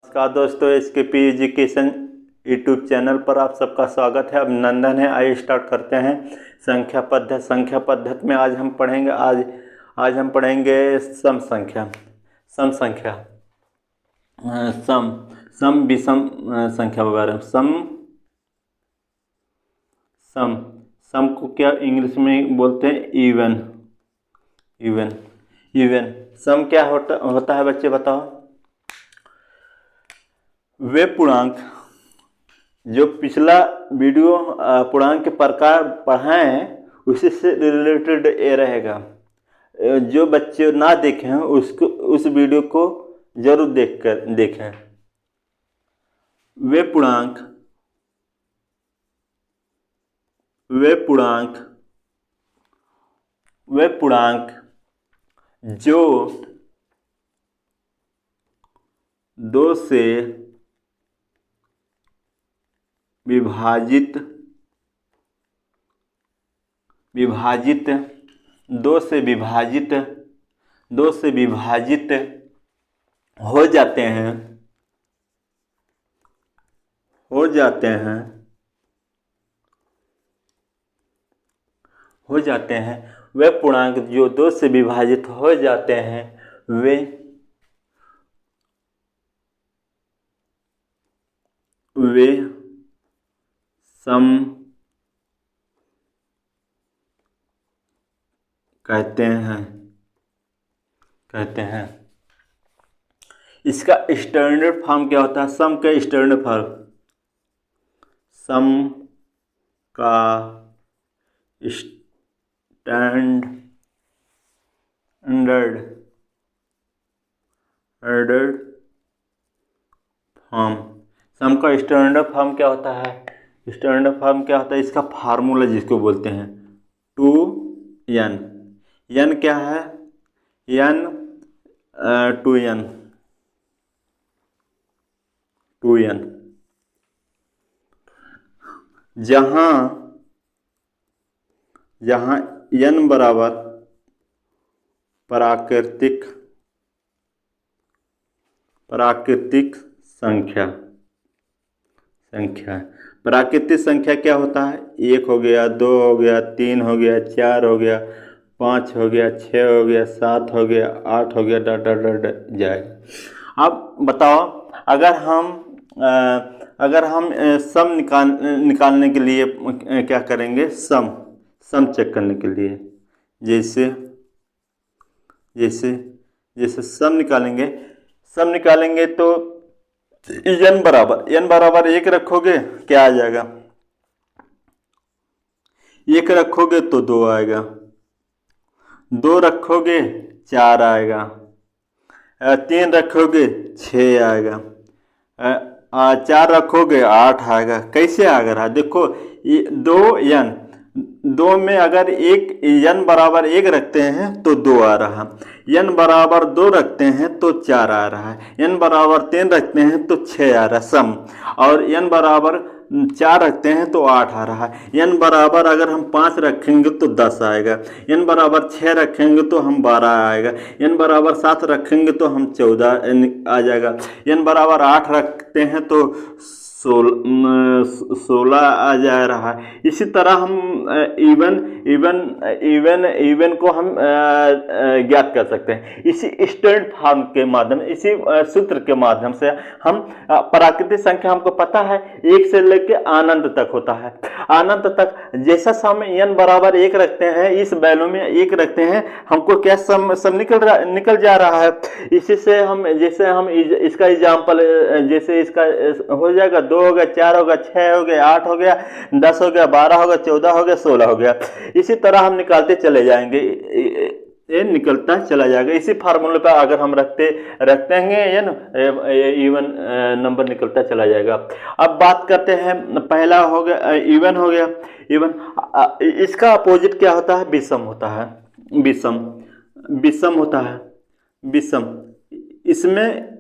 नमस्कार दोस्तों, इसके पी एजुकेशन यूट्यूब चैनल पर आप सबका स्वागत है, अभिनंदन है। आइए स्टार्ट करते हैं संख्या पद्धति में आज हम पढ़ेंगे सम संख्या। सम विषम संख्या वगैरह। सम को क्या इंग्लिश में बोलते हैं? इवन। सम क्या होता है बच्चे बताओ? वे पूर्णांक, जो पिछला वीडियो पूर्णांक के प्रकार पढ़ाए हैं उसी से रिलेटेड ये रहेगा। जो बच्चे ना देखे हैं उसको उस वीडियो को जरूर देखें। वे पूर्णांक जो 2 से विभाजित हो जाते हैं। वे पूर्णांक जो 2 से विभाजित हो जाते हैं वे सम कहते हैं। इसका स्टैंडर्ड फॉर्म क्या होता है? सम का स्टैंडर्ड फॉर्म, सम का स्टैंडर्ड फॉर्म क्या होता है? इसका फार्मूला जिसको बोलते हैं 2n। n क्या है? n 2n। जहां n बराबर प्राकृतिक संख्या। प्राकृतिक संख्या क्या होता है? 1 हो गया, 2 हो गया, 3 हो गया, 4 हो गया, 5 हो गया, 6 हो गया, 7 हो गया, 8 हो गया, डट जाएगा। अब बताओ, अगर हम सम निकालने के लिए क्या करेंगे? सम चेक करने के लिए जैसे सम निकालेंगे तो n बराबर 1 रखोगे क्या आ जाएगा? 1 रखोगे तो 2 आएगा, 2 रखोगे 4 आएगा, 3 रखोगे 6 आएगा, 4 रखोगे 8 आएगा। कैसे आ रहा है देखो, 2 में अगर n बराबर 1 रखते हैं तो 2 आ रहा, n बराबर 2 रखते हैं तो 4 आ रहा है, n बराबर 3 रखते हैं तो 6 आ रहा है सम, और n बराबर 4 रखते हैं तो 8 आ रहा है। n बराबर अगर हम 5 रखेंगे तो 10 आएगा, n बराबर 6 रखेंगे तो हम 12 आएगा, n बराबर 7 रखेंगे तो हम 14 आ जाएगा, n बराबर 8 रखते हैं तो 16 आ जा रहा है। इसी तरह हम इवन को हम ज्ञात कर सकते हैं इसी स्टैंडर्ड फॉर्म के माध्यम, इसी सूत्र के माध्यम से हम प्राकृतिक संख्या हमको पता है 1 से लेकर अनंत तक होता है। अनंत तक जैसा सम n बराबर 1 रखते हैं, इस वैल्यू में 1 रखते हैं, हमको क्या सम निकल जा रहा है। इसी से हम इसका एग्जाम्पल जैसे इसका हो जाएगा 2 हो गया, 4 हो गया, 6 हो गया, 8 हो गया, 10 हो गया, 12 हो गया, 14 हो गया, 16 हो गया। इसी तरह हम निकालते चले जाएंगे, ये निकलता चला जाएगा। इसी फार्मूले पर अगर हम रखते हैं ये ना इवन नंबर निकलता चला जाएगा। अब बात करते हैं, पहला हो गया इवन हो गया। इसका अपोजिट क्या होता है? विषम होता है। विषम इसमें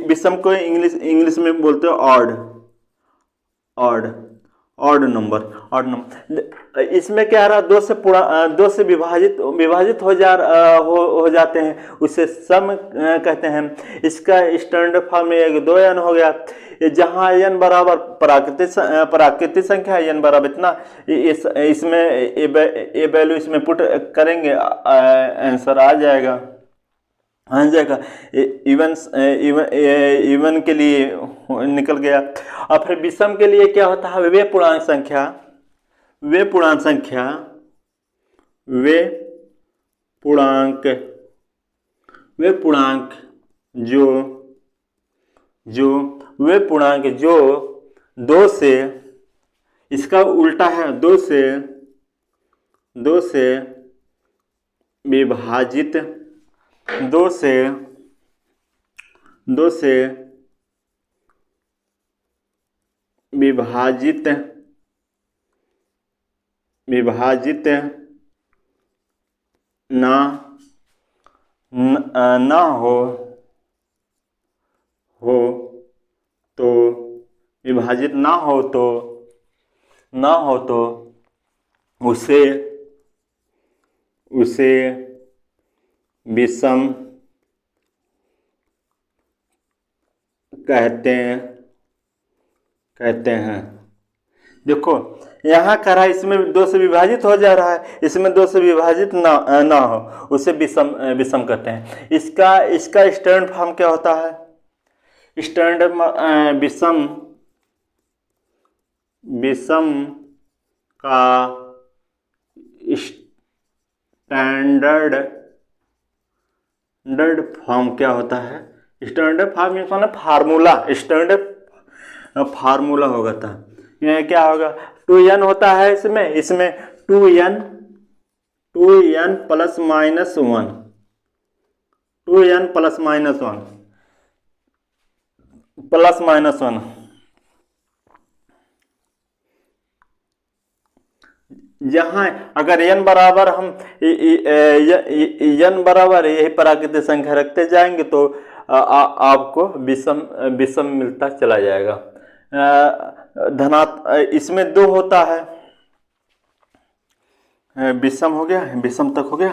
विषम को इंग्लिश में बोलते हैं ऑड। Odd number. इसमें क्या रहा, दो से विभाजित हो जाते हैं, उसे सम कहते हैं। इसका स्टैंडर्ड फॉर्म में 2n हो गया। जहाँ n बराबर प्राकृतिक संख्या है, n बराबर इतना, इसमें ये वैल्यू इसमें पुट करेंगे, आंसर आ जाएगा। इवन के लिए निकल गया। और फिर विषम के लिए क्या होता है, वे पूर्णांक जो 2 से, इसका उल्टा है, 2 से विभाजित ना हो तो उसे विषम कहते हैं। देखो यहाँ कह रहा है, इसमें 2 से विभाजित हो जा रहा है, इसमें 2 से विभाजित ना हो, उसे विषम कहते हैं। इसका स्टैंडर्ड फॉर्म क्या होता है, विषम का स्टैंडर्ड फॉर्म क्या होता है, स्टैंडर्ड फॉर्म मतलब फार्मूला, स्टैंडर्ड फार्मूला होगा था। यह क्या होगा, 2n होता है, इसमें 2n plus minus 1, 2n plus minus 1 जहाँ अगर n बराबर हम n बराबर यही प्राकृतिक संख्या रखते जाएंगे तो आपको विषम मिलता चला जाएगा। इसमें 2 होता है, विषम हो गया, विषम तक हो गया।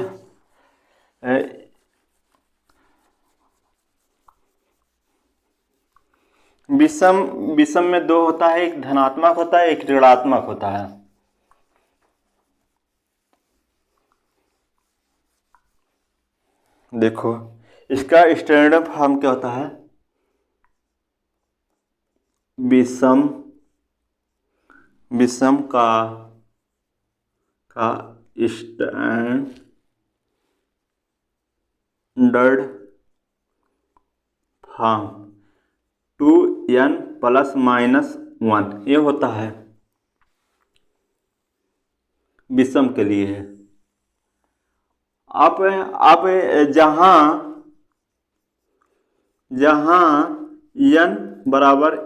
विषम में 2 होता है, एक धनात्मक होता है, एक ऋणात्मक होता है। देखो इसका स्टैंडर्ड फॉर्म क्या होता है, विषम का standard form 2n plus minus 1 ये होता है, विषम के लिए है। अब जहां n बराबर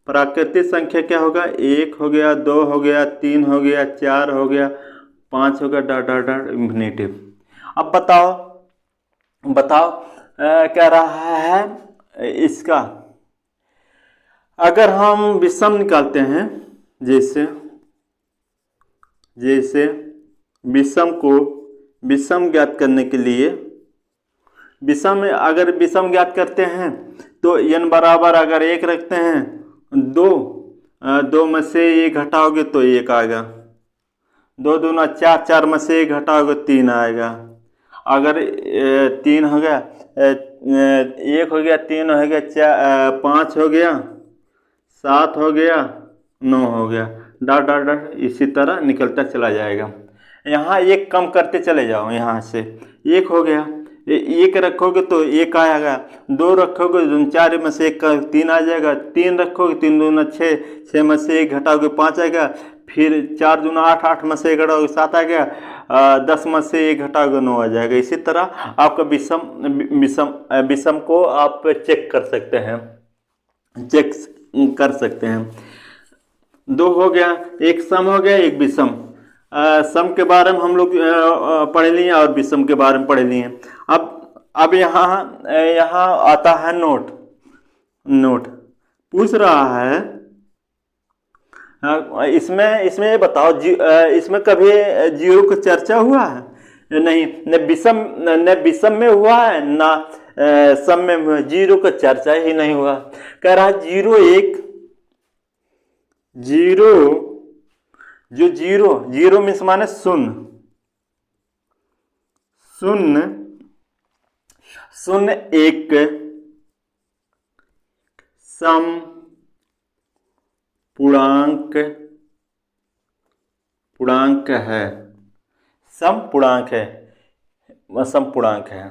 प्राकृतिक संख्या क्या होगा, 1 हो गया, 2 हो गया, 3 हो गया, 4 हो गया, 5 हो गया, डॉट डॉट डॉट इंफिनिटिव। अब बताओ क्या रहा है इसका, अगर हम विषम निकालते हैं, जैसे विषम ज्ञात करने के लिए, अगर विषम ज्ञात करते हैं तो n बराबर अगर 1 रखते हैं, 2 में से 1 घटाओगे तो 1 आएगा, 2 दूना 4, 4 में से 1 घटाओगे 3 आएगा। अगर 3 हो गया, 1 हो गया, 3 हो गया, 5 हो गया, 7 हो गया, 9 हो गया, डॉट डॉट डॉट इसी तरह निकलता चला जाएगा। यहाँ 1 कम करते चले जाओ, यहाँ से 1 हो गया, 1 रखोगे तो 1 आएगा, 2 रखोगे 4 में से 1 3 आ जाएगा, 3 रखोगे 3 दूना 6, 6 में से 1 घटाओगे 5 आएगा, फिर 4 दूना 8, 8 में से 1 घटाओगे 7 आ गया, 10 में से 1 घटाओगे 9 आ जाएगा। इसी तरह आपका विषम को आप चेक कर सकते हैं। 2 हो गया, एक सम हो गया, एक विषम। सम के बारे में हम लोग पढ़ लिए और विषम के बारे में पढ़ लिए। अब अब यहाँ यहाँ आता है नोट। नोट पूछ रहा है इसमें इसमें ये बताओ इसमें कभी जीरो का चर्चा हुआ है? नहीं, न विषम न विषम में हुआ है ना सम में हुआ। जीरो का चर्चा ही नहीं हुआ। कह रहा है जीरो एक जीरो, जो जीरो जीरो मीन्स माने शून्य, शून्य शून्य एक सम पूर्णांक है, सम पूर्णांक है, सम पूर्णांक है।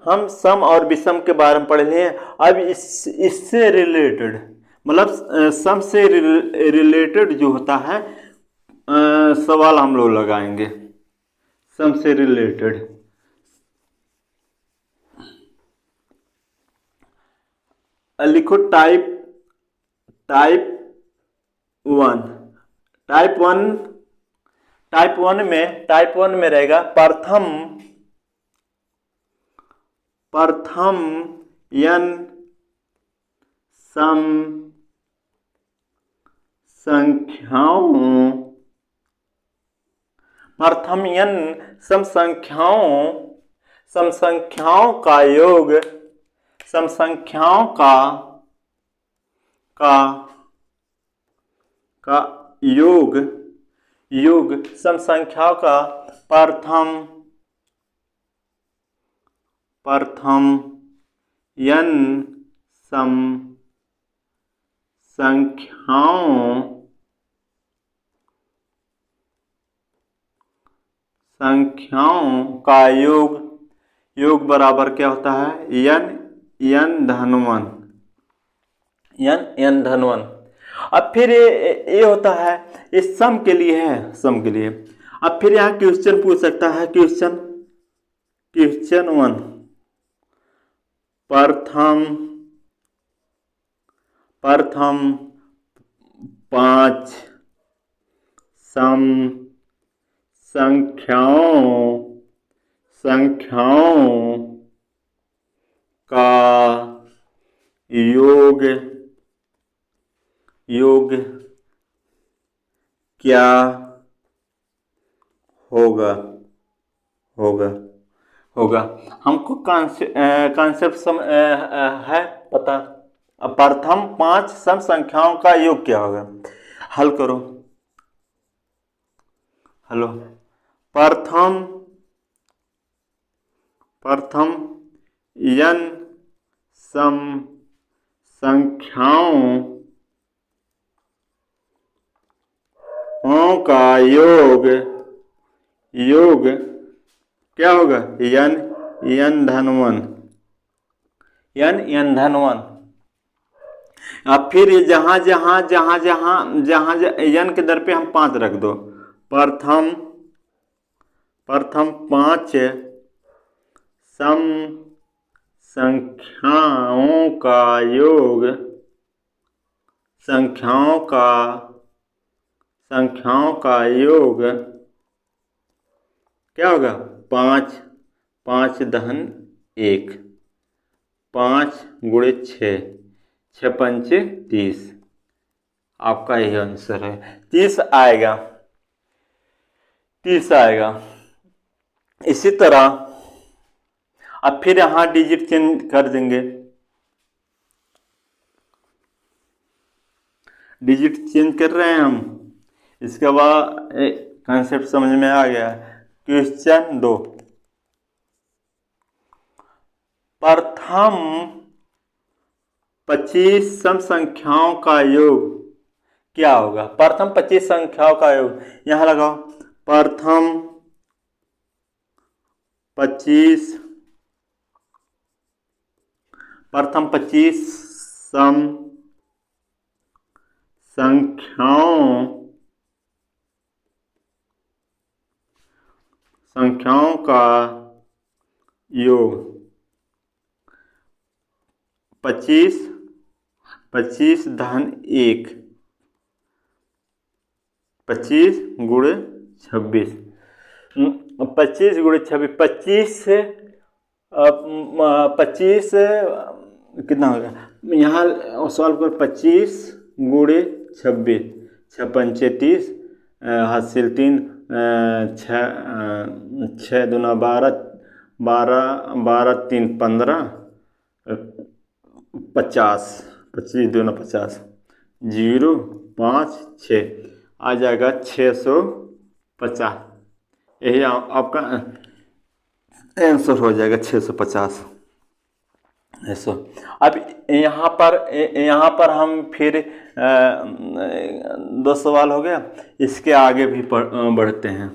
हम सम और विषम के बारे में पढ़ लिए। अब इससे रिलेटेड मतलब सम से रिलेटेड जो होता है सवाल हम लोग लगाएंगे। सम से रिलेटेड लिखो टाइप वन। टाइप वन में रहेगा प्रथम n सम संख्याओं, प्रथम n सम संख्याओं का योग, सम संख्याओं का योग सम संख्याओं का प्रथम n सम संख्याओं का योग बराबर क्या होता है? n धन वन। अब फिर ये होता है, ये सम के लिए है, सम के लिए। अब फिर यहाँ क्वेश्चन पूछ सकता है, क्वेश्चन वन, प्रथम 5 सम संख्याओं का योग क्या होगा? हमको कॉन्सेप्ट है पता। अब प्रथम 5 सम संख्याओं का योग क्या होगा? हल करो। हेलो, प्रथम n सम संख्याओं का योग क्या होगा? n धन वन। अब फिर जहां n के दर पे हम 5 रख दो। प्रथम 5 सम संख्याओं का योग, संख्याओं का योग क्या होगा? 5 धन 1, 5 गुणे 6, 6 पंचे 30। आपका यही आंसर है, 30 आएगा। इसी तरह अब फिर यहां डिजिट चेंज कर देंगे। डिजिट चेंज कर रहे हैं हम। इसके बाद कॉन्सेप्ट समझ में आ गया। क्वेश्चन 2, प्रथम 25 सम संख्याओं का योग क्या होगा? प्रथम 25 संख्याओं का योग यहां लगाओ। प्रथम 25 सम संख्याओं का योग 25 धन 1, 25 गुणे 26। 25 गुणे 26, 25 से 25 कितना होगा यहाँ सॉल्व कर। 25 गुणे 26, 6 पंचे 30, हासिल 3, 6 दूना 12, 12 3 15, 50, 25 दूना 50, 0 5 6 आ जाएगा 650। यही आपका आंसर हो जाएगा 650 ऐसा। अब यहाँ पर हम फिर 2 सवाल हो गया, इसके आगे भी बढ़ते हैं।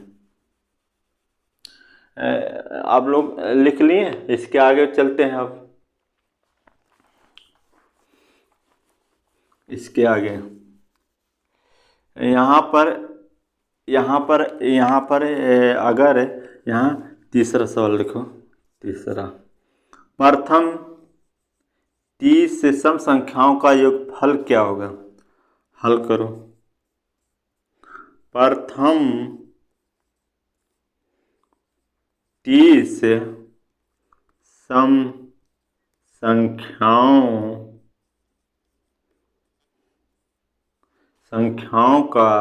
आप लोग लिख लिए, इसके आगे चलते हैं। अब इसके आगे यहाँ पर अगर यहाँ तीसरा सवाल लिखो। तीसरा, प्रथम 30 से सम संख्याओं का योगफल क्या होगा? हल करो। प्रथम 30 से सम संख्याओं का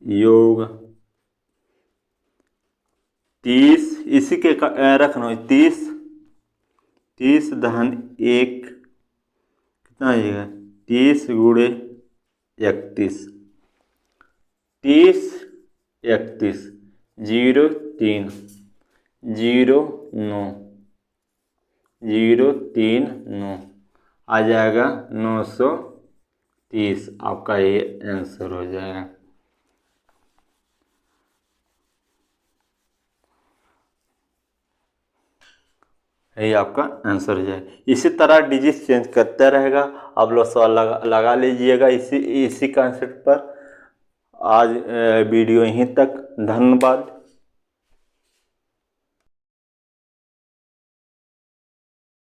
योग 30, इसी के रखना 30 धन 1 कितना आएगा? 30 गुणे 31, 30 31, 0 3 0 9, 0 3 9 आ जाएगा 930। आपका ये आंसर हो जाएगा। यही आपका आंसर हो जाएगा। इसी तरह डिजिट चेंज करते रहेगा। आप लोग सवाल लगा लीजिएगा इसी कंसेप्ट पर। आज वीडियो यहीं तक। धन्यवाद।